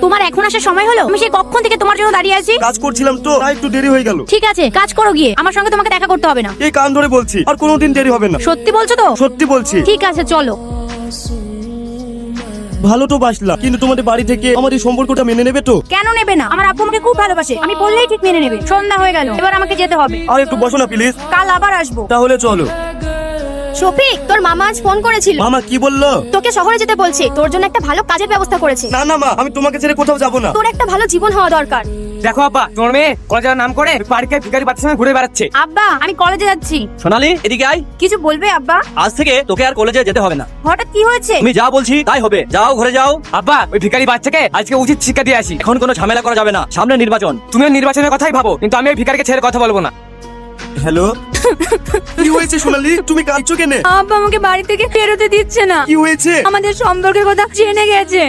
তোমার এখন আসার সময় হলো? আমি সেই কখন থেকে তোমার জন্য দাঁড়িয়ে আছি। কাজ করছিলাম তো, তাই একটু দেরি হয়ে গেল। ঠিক আছে, কাজ করো গিয়ে, আমার সঙ্গে তোমাকে দেখা করতে হবে না। এই কান ধরে বলছি, আর কোনোদিন দেরি হবে না। সত্যি বলছো তো? সত্যি বলছি। ঠিক আছে চলো। ভালো তো বাসলা, কিন্তু তোমাদের বাড়ি থেকে আমার এই সম্পর্কটা মেনে নেবে তো? কেন নেবে না? আমার আব্বু আমাকে খুব ভালোবাসে, আমি বললেই ঠিক মেনে নেবে। সন্ধ্যা হয়ে গেল, এবার আমাকে যেতে হবে। আর একটু বসো না প্লিজ। কাল আবার আসবো। তাহলে চলো। শফিক, তোর মামা আজ ফোন করেছিল। মামা কি বললো? তোকে শহরে যেতে বলছে, তোর জন্য একটা ভালো কাজের ব্যবস্থা করেছে। না না মা, আমি তোমাকে ছেড়ে কোথাও যাবো না। তোর একটা ভালো জীবন হওয়া দরকার। দেখো আব্বা, তোমার মেয়ে কলেজের নাম করে পার্কে ভিখারি বাচ্চার সঙ্গে ঘুরে বেড়াচ্ছে। আব্বা, আমি কলেজে যাচ্ছি। সোনালি, এদিকে আয়। কিছু বলবে আব্বা? আজ থেকে তোকে আর কলেজে যেতে হবে না। হঠাৎ কি হয়েছে? আমি যা বলছি তাই হবে। যাও ঘরে যাও। আব্বা, ওই ভিখারি বাচ্চাকে আজকে উচিত শিক্ষা দিয়ে আসি। এখন কোনো ঝামেলা করা যাবে না, সামনে নির্বাচন। তুমিও নির্বাচনের কথাই ভাবো, কিন্তু আমি ওই ভিখারিকে ছেড়ে কথা বলবো না। হ্যালো, কি হয়েছে সোনালি? তুমি কাঁদছো কেন? আব্বা আমাকে বাড়ি থেকে বেরোতে দিচ্ছে না। কি হয়েছে? আমাদের সম্পর্কের কথা জেনে গেছে।